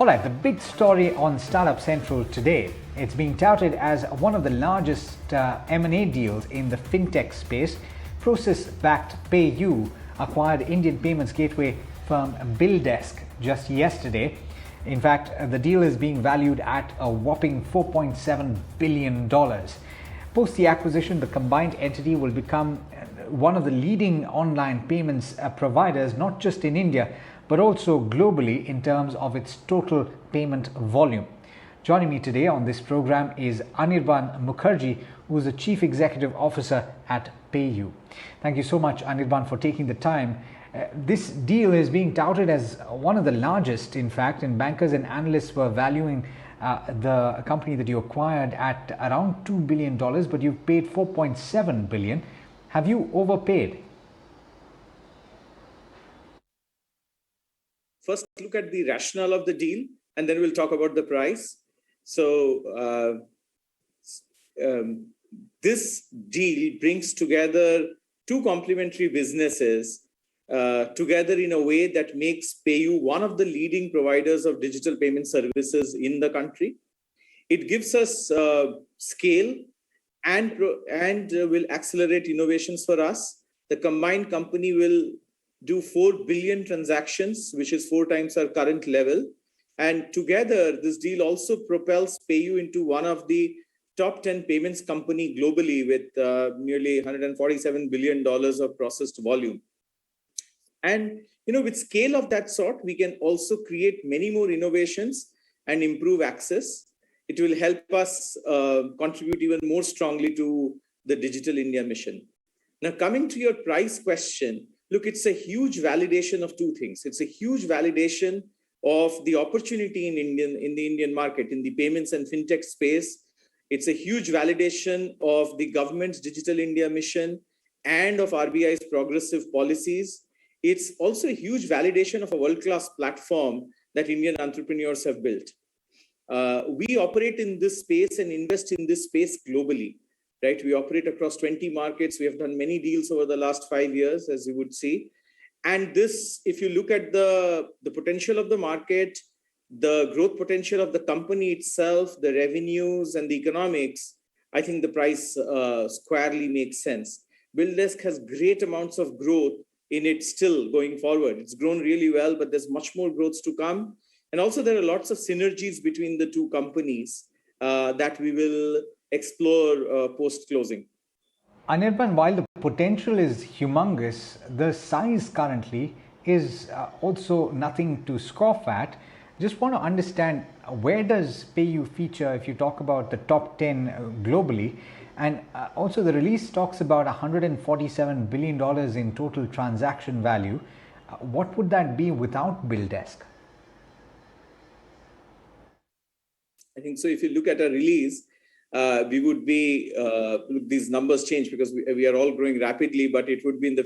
All right, the big story on Startup Central today. It's being touted as one of the largest M&A deals in the Fintech space. Prosus-backed PayU acquired Indian payments gateway firm BillDesk just yesterday. In fact, the deal is being valued at a whopping $4.7 billion. Post the acquisition, the combined entity will become one of the leading online payments providers, not just in India, but also globally in terms of its total payment volume. Joining me today on this program is Anirban Mukherjee, who is the Chief Executive Officer at PayU. Thank you so much, Anirban, for taking the time. This deal is being touted as one of the largest, in fact, and bankers and analysts were valuing the company that you acquired at around $2 billion, but you've paid $4.7 billion. Have you overpaid? First, look at the rationale of the deal, and then we'll talk about the price. So this deal brings together two complementary businesses together in a way that makes PayU one of the leading providers of digital payment services in the country. It gives us scale and will accelerate innovations for us. The combined company will do 4 billion transactions, which is 4 times our current level. And together, this deal also propels PayU into one of the top 10 payments company globally with nearly $147 billion of processed volume. And with scale of that sort, we can also create many more innovations and improve access. It will help us contribute even more strongly to the Digital India mission. Now, coming to your price question, look, it's a huge validation of two things. It's a huge validation of the opportunity in the Indian market, in the payments and fintech space. It's a huge validation of the government's Digital India mission and of RBI's progressive policies. It's also a huge validation of a world-class platform that Indian entrepreneurs have built. We operate in this space and invest in this space globally. Right, we operate across 20 markets. We have done many deals over the last 5 years, as you would see. And this, if you look at the potential of the market, the growth potential of the company itself, the revenues and the economics, I think the price squarely makes sense. BillDesk has great amounts of growth in it still going forward. It's grown really well, but there's much more growth to come. And also there are lots of synergies between the two companies that we will explore post-closing. Anirban, while the potential is humongous, the size currently is also nothing to scoff at. Just want to understand, where does PayU feature if you talk about the top 10 globally? And also the release talks about $147 billion in total transaction value. What would that be without BillDesk? I think so. If you look at a release, we would be, these numbers change because we are all growing rapidly, but it would be in the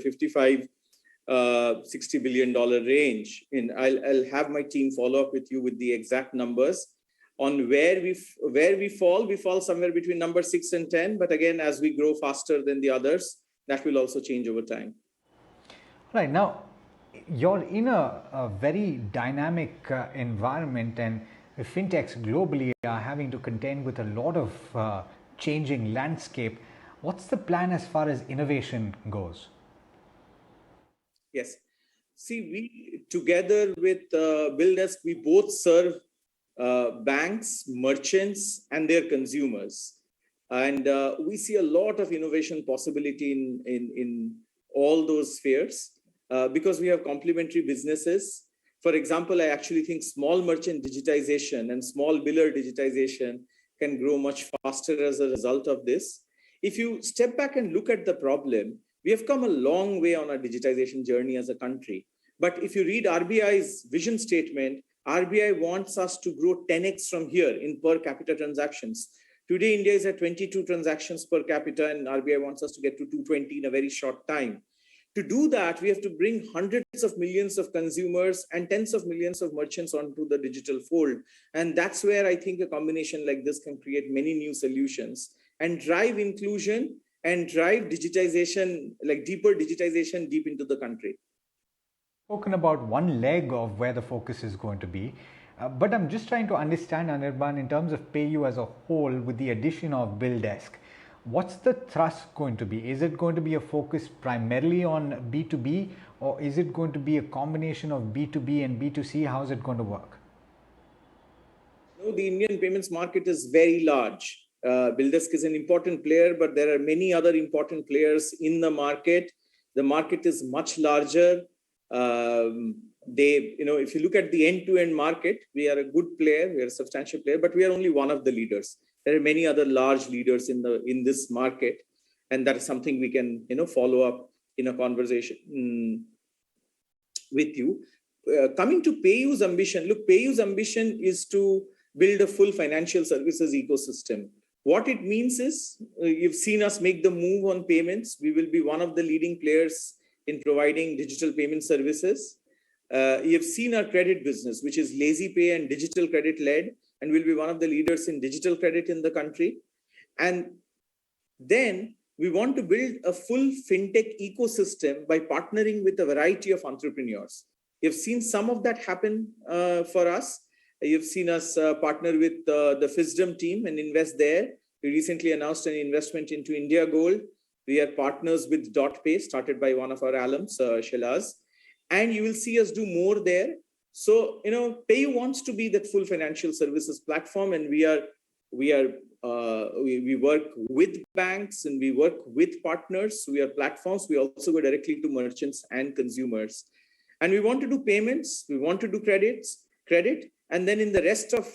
$55-60 billion range. And I'll have my team follow up with you with the exact numbers on where we fall somewhere between number 6 and 10. But again, as we grow faster than the others, that will also change over time. Right, now, you're in a very dynamic environment, and fintechs globally are having to contend with a lot of changing landscape. What's the plan as far as innovation goes? Yes. See, we together with BillDesk, we both serve banks, merchants, and their consumers. And we see a lot of innovation possibility in all those spheres because we have complementary businesses. For example, I actually think small merchant digitization and small biller digitization can grow much faster as a result of this. If you step back and look at the problem, we have come a long way on our digitization journey as a country. But if you read RBI's vision statement, RBI wants us to grow 10x from here in per capita transactions. Today, India is at 22 transactions per capita, and RBI wants us to get to 220 in a very short time. To do that, we have to bring hundreds of millions of consumers and tens of millions of merchants onto the digital fold. And that's where I think a combination like this can create many new solutions and drive inclusion and drive digitization, like deeper digitization deep into the country. Spoken about one leg of where the focus is going to be. But I'm just trying to understand, Anirban, in terms of PayU as a whole, with the addition of BillDesk, what's the thrust going to be? Is it going to be a focus primarily on B2B, or is it going to be a combination of B2B and B2C? How is it going to work? No, the Indian payments market is very large. BillDesk is an important player, but there are many other important players in the market. The market is much larger. If you look at the end-to-end market, we are a good player, we are a substantial player, but we are only one of the leaders. There are many other large leaders in this market, and that is something we can follow up in a conversation with you. Coming to PayU's ambition, look, PayU's ambition is to build a full financial services ecosystem. What it means is, you've seen us make the move on payments. We will be one of the leading players in providing digital payment services. You've seen our credit business, which is lazy pay and digital credit led, and we'll be one of the leaders in digital credit in the country. And then we want to build a full fintech ecosystem by partnering with a variety of entrepreneurs. You've seen some of that happen for us. You've seen us partner with the Fisdom team and invest there. We recently announced an investment into India Gold. We are partners with DotPay, started by one of our alums, Shalaz. And you will see us do more there. So, PayU wants to be that full financial services platform, and we work with banks and we work with partners. We are platforms. We also go directly to merchants and consumers. And we want to do payments. We want to do credit. And then in the rest of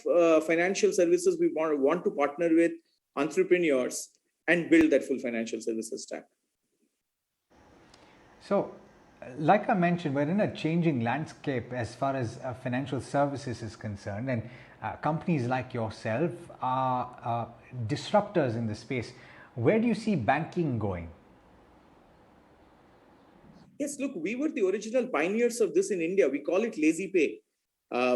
financial services, we want to partner with entrepreneurs and build that full financial services stack. So, like I mentioned, we're in a changing landscape as far as financial services is concerned, and companies like yourself are disruptors in the space. Where do you see banking going? Yes, look, we were the original pioneers of this in India. We call it lazy pay.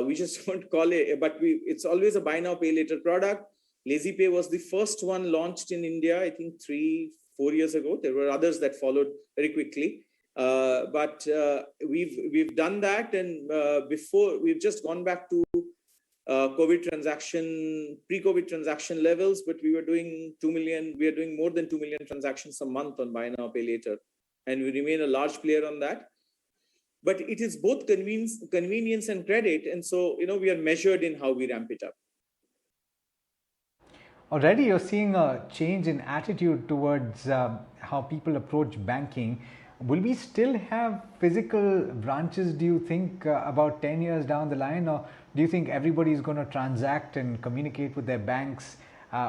We just don't call it, but it's always a buy now, pay later product. Lazy pay was the first one launched in India, I think 3-4 years ago. There were others that followed very quickly. But we've done that, and before we've just gone back to pre-COVID transaction levels, but we were doing 2 million. We are doing more than 2 million transactions a month on buy now, pay later, and we remain a large player on that. But it is both convenience and credit, and so we are measured in how we ramp it up. Already, you're seeing a change in attitude towards how people approach banking. Will we still have physical branches, do you think, about 10 years down the line, or do you think everybody is going to transact and communicate with their banks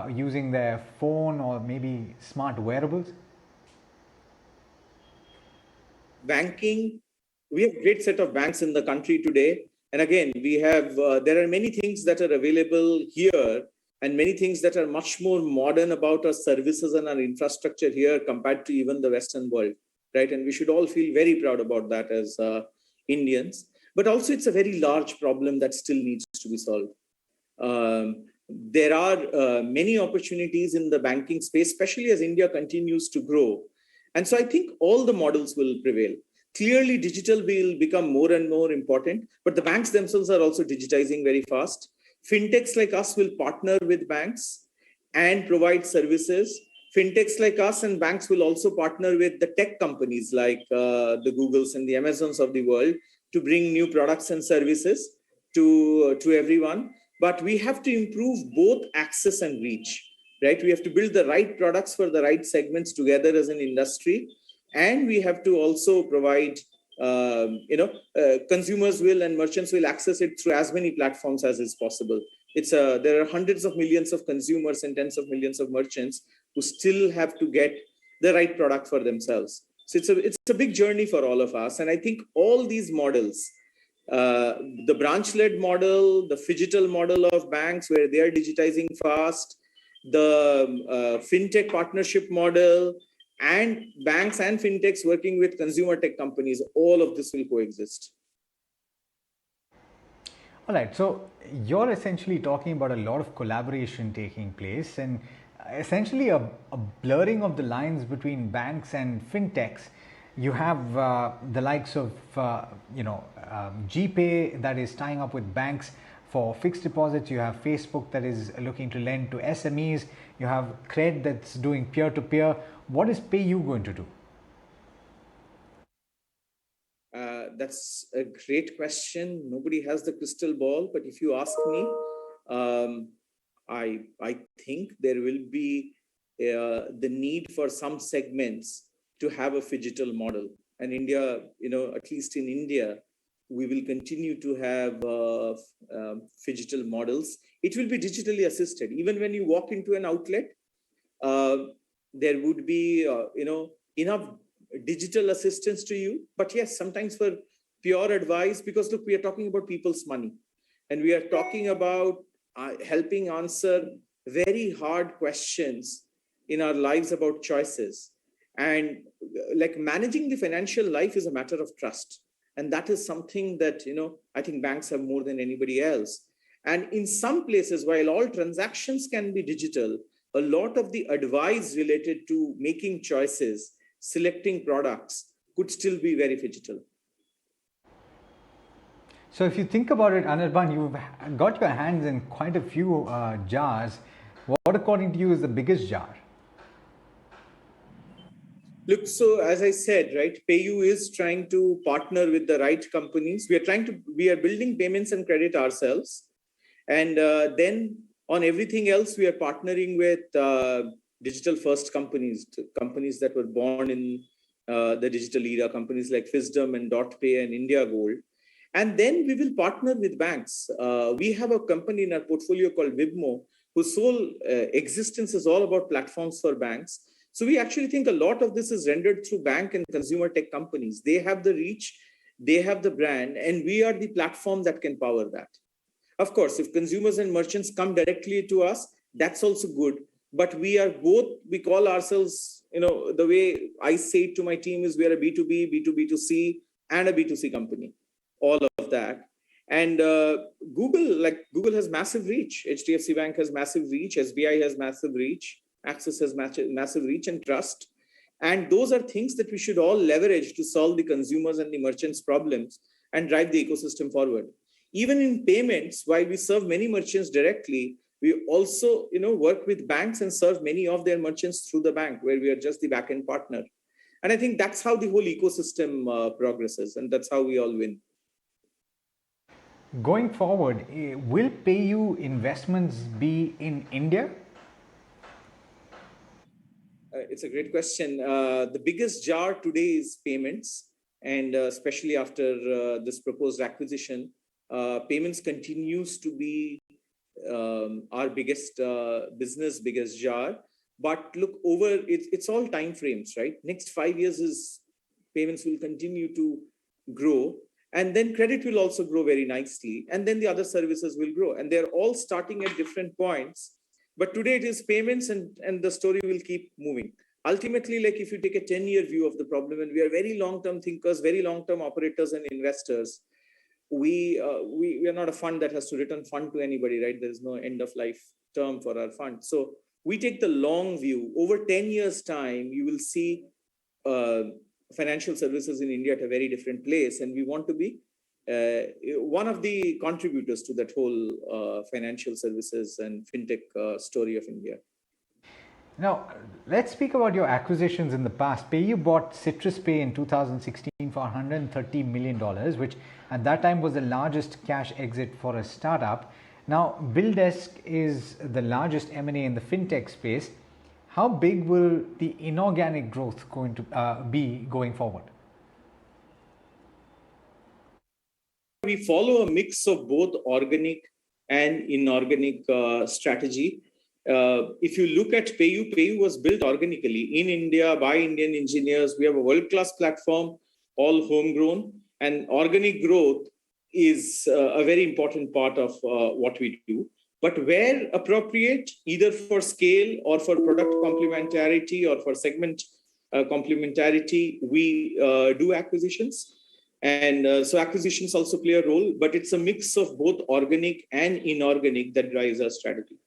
using their phone or maybe smart wearables? Banking, we have a great set of banks in the country today. And again, we have, there are many things that are available here and many things that are much more modern about our services and our infrastructure here compared to even the Western world. Right? And we should all feel very proud about that as Indians. But also, it's a very large problem that still needs to be solved. There are many opportunities in the banking space, especially as India continues to grow. And so I think all the models will prevail. Clearly, digital will become more and more important, but the banks themselves are also digitizing very fast. Fintechs like us will partner with banks and provide services. Fintechs like us and banks will also partner with the tech companies like the Googles and the Amazons of the world to bring new products and services to everyone. But we have to improve both access and reach, right? We have to build the right products for the right segments together as an industry. And we have to also provide, consumers will and merchants will access it through as many platforms as is possible. There are hundreds of millions of consumers and tens of millions of merchants who still have to get the right product for themselves. So it's a big journey for all of us. And I think all these models, the branch-led model, the phygital model of banks where they are digitizing fast, the fintech partnership model, and banks and fintechs working with consumer tech companies, all of this will coexist. All right, so you're essentially talking about a lot of collaboration taking place and essentially a blurring of the lines between banks and fintechs. You have the likes of GPay that is tying up with banks for fixed deposits, you have Facebook that is looking to lend to SMEs, you have Cred that's doing peer-to-peer. What is PayU going to do? That's a great question. Nobody has the crystal ball, but if you ask me, I think there will be the need for some segments to have a phygital model. And India, at least in India, we will continue to have phygital models. It will be digitally assisted. Even when you walk into an outlet, there would be, enough digital assistance to you. But yes, sometimes for pure advice, because look, we are talking about people's money, and we are talking about helping answer very hard questions in our lives about choices. And like managing the financial life is a matter of trust. And that is something that, I think banks have more than anybody else. And in some places, while all transactions can be digital, a lot of the advice related to making choices, selecting products could still be very phygital. So if you think about it, Anirban, you've got your hands in quite a few jars. What according to you is the biggest jar? Look, so as I said, right, PayU is trying to partner with the right companies. We are building payments and credit ourselves. And then on everything else, we are partnering with digital first companies that were born in the digital era, companies like Fisdom and DotPay and India Gold. And then we will partner with banks. We have a company in our portfolio called Wibmo, whose sole existence is all about platforms for banks. So we actually think a lot of this is rendered through bank and consumer tech companies. They have the reach, they have the brand, and we are the platform that can power that. Of course, if consumers and merchants come directly to us, that's also good. But we are both, we call ourselves, the way I say it to my team is we are a B2B, B2B2C, and a B2C company, all of that. And Google has massive reach. HDFC Bank has massive reach. SBI has massive reach. Axis has massive reach and trust. And those are things that we should all leverage to solve the consumers and the merchants' problems and drive the ecosystem forward. Even in payments, while we serve many merchants directly, we also work with banks and serve many of their merchants through the bank, where we are just the back-end partner. And I think that's how the whole ecosystem progresses, and that's how we all win. Going forward, will PayU investments be in India? It's a great question. The biggest jar today is payments, and especially after this proposed acquisition, payments continues to be our biggest business, biggest jar. But look, it's all time frames, right? Next 5 years is payments will continue to grow, and then credit will also grow very nicely, and then the other services will grow, and they're all starting at different points. But today it is payments, and the story will keep moving. Ultimately, like if you take a 10-year view of the problem, and we are very long-term thinkers, very long-term operators and investors, we are not a fund that has to return fund to anybody, right? There is no end of life term for our fund. So we take the long view. Over 10 years time, you will see financial services in India at a very different place. And we want to be one of the contributors to that whole financial services and fintech story of India. Now, let's speak about your acquisitions in the past. PayU bought CitrusPay in 2016 for $130 million, which at that time was the largest cash exit for a startup. Now, BillDesk is the largest M&A in the fintech space. How big will the inorganic growth going to be going forward? We follow a mix of both organic and inorganic strategy. If you look at PayU was built organically in India by Indian engineers. We have a world-class platform, all homegrown, and organic growth is a very important part of what we do. But where appropriate, either for scale or for product complementarity or for segment complementarity, we do acquisitions. And so acquisitions also play a role, but it's a mix of both organic and inorganic that drives our strategy.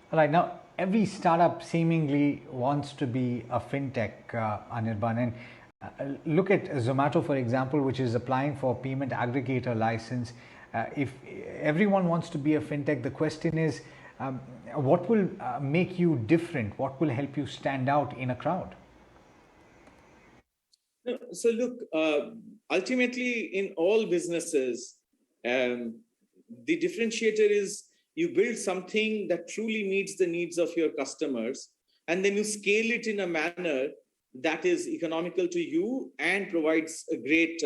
All right, now every startup seemingly wants to be a fintech, Anirban. And look at Zomato, for example, which is applying for payment aggregator license. If everyone wants to be a fintech, the question is, what will make you different? What will help you stand out in a crowd? So look, ultimately in all businesses, the differentiator is you build something that truly meets the needs of your customers, and then you scale it in a manner that is economical to you and provides a great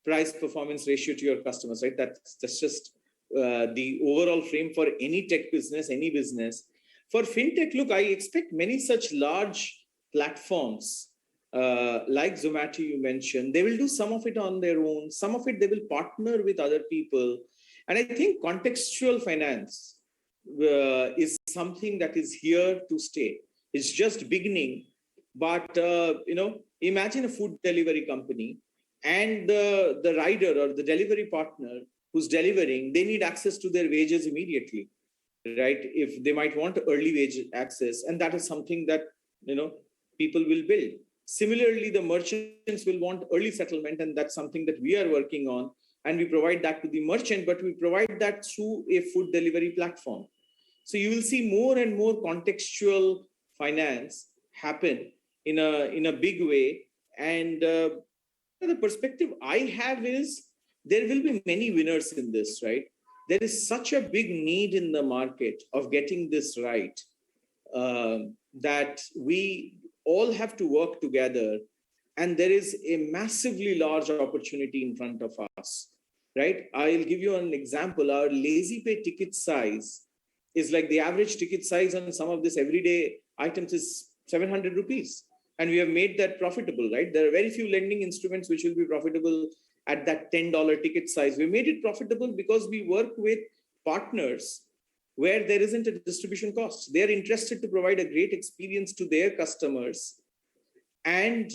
price performance ratio to your customers, right? That's just the overall frame for any tech business, any business. For fintech, look, I expect many such large platforms like Zomato you mentioned, they will do some of it on their own, some of it they will partner with other people. And I think contextual finance is something that is here to stay. It's just beginning, but imagine a food delivery company and the rider or the delivery partner who's delivering, they need access to their wages immediately, right? If they might want early wage access, and that is something that people will build. Similarly, the merchants will want early settlement, and that's something that we are working on. And we provide that to the merchant, but we provide that through a food delivery platform. So you will see more and more contextual finance happen in a big way. And the perspective I have is there will be many winners in this, right? There is such a big need in the market of getting this right that we all have to work together, and there is a massively large opportunity in front of us, right? I'll give you an example. Our lazy pay ticket size is like the average ticket size on some of this everyday items is 700 rupees, and we have made that profitable, right? There are very few lending instruments which will be profitable at that $10 ticket size. We made it profitable because we work with partners where there isn't a distribution cost. They're interested to provide a great experience to their customers and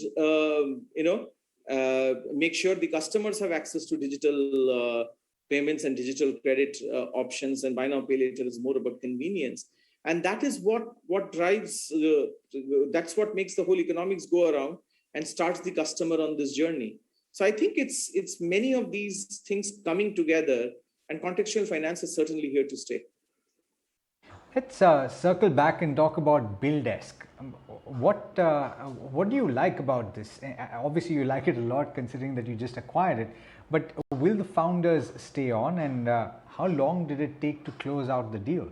make sure the customers have access to digital payments and digital credit options, and buy now, pay later is more about convenience. And that is what drives, that's what makes the whole economics go around and starts the customer on this journey. So I think it's many of these things coming together, and contextual finance is certainly here to stay. Let's circle back and talk about BillDesk. What do you like about this? Obviously, you like it a lot considering that you just acquired it. But will the founders stay on, and how long did it take to close out the deal?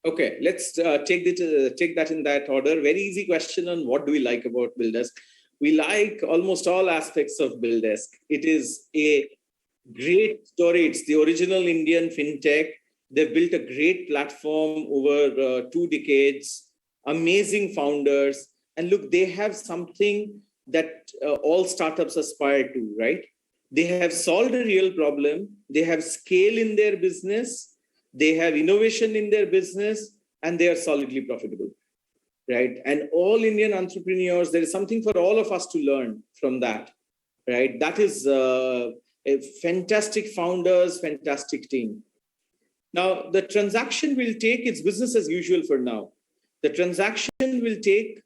Okay, let's take that in that order. Very easy question on what do we like about BillDesk. We like almost all aspects of BillDesk. It is a great story. It's the original Indian fintech. They've built a great platform over 2 decades, amazing founders. And look, they have something that all startups aspire to, right? They have solved a real problem. They have scale in their business. They have innovation in their business, and they are solidly profitable, right? And all Indian entrepreneurs, there is something for all of us to learn from that, right? That is a fantastic founders, fantastic team. Now, the transaction will take, it's business as usual for now. The transaction will take,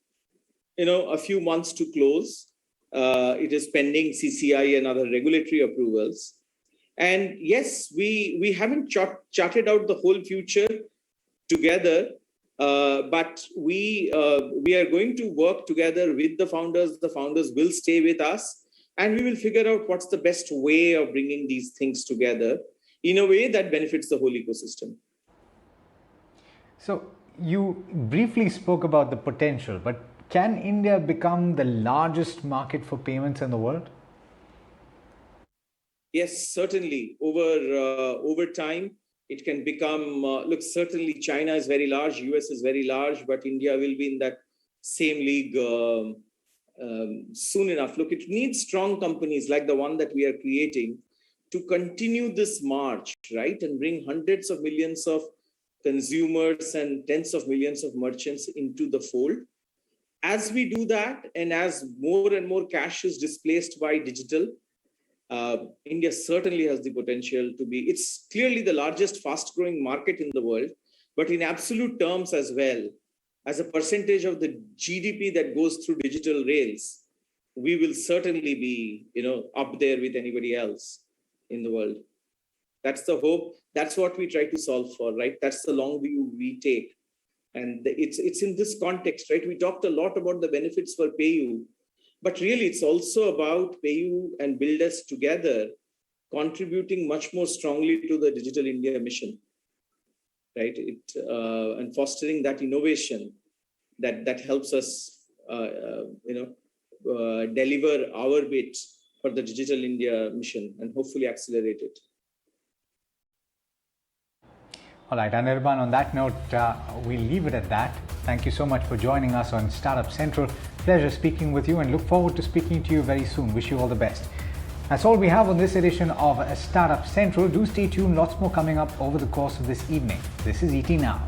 a few months to close. It is pending CCI and other regulatory approvals. And yes, we haven't charted out the whole future together, but we are going to work together with the founders. The founders will stay with us, and we will figure out what's the best way of bringing these things together in a way that benefits the whole ecosystem. So you briefly spoke about the potential, but can India become the largest market for payments in the world? Yes, certainly. Over time, it can become, look, certainly China is very large, US is very large, but India will be in that same league soon enough. Look, it needs strong companies like the one that we are creating to continue this march, right? And bring hundreds of millions of consumers and tens of millions of merchants into the fold. As we do that, and as more and more cash is displaced by digital, India certainly has the potential to be, it's clearly the largest fast growing market in the world, but in absolute terms as well, as a percentage of the GDP that goes through digital rails, we will certainly be, up there with anybody else. in the world. That's the hope. That's what we try to solve for, right? That's the long view we take. And it's in this context, right? We talked a lot about the benefits for PayU, but really it's also about PayU and BillDesk together contributing much more strongly to the Digital India mission, right? And fostering that innovation that helps us, deliver our bit for the Digital India mission and hopefully accelerate it. All right, Anirban, on that note, we'll leave it at that. Thank you so much for joining us on Startup Central. Pleasure speaking with you and look forward to speaking to you very soon. Wish you all the best. That's all we have on this edition of Startup Central. Do stay tuned, lots more coming up over the course of this evening. This is ET Now.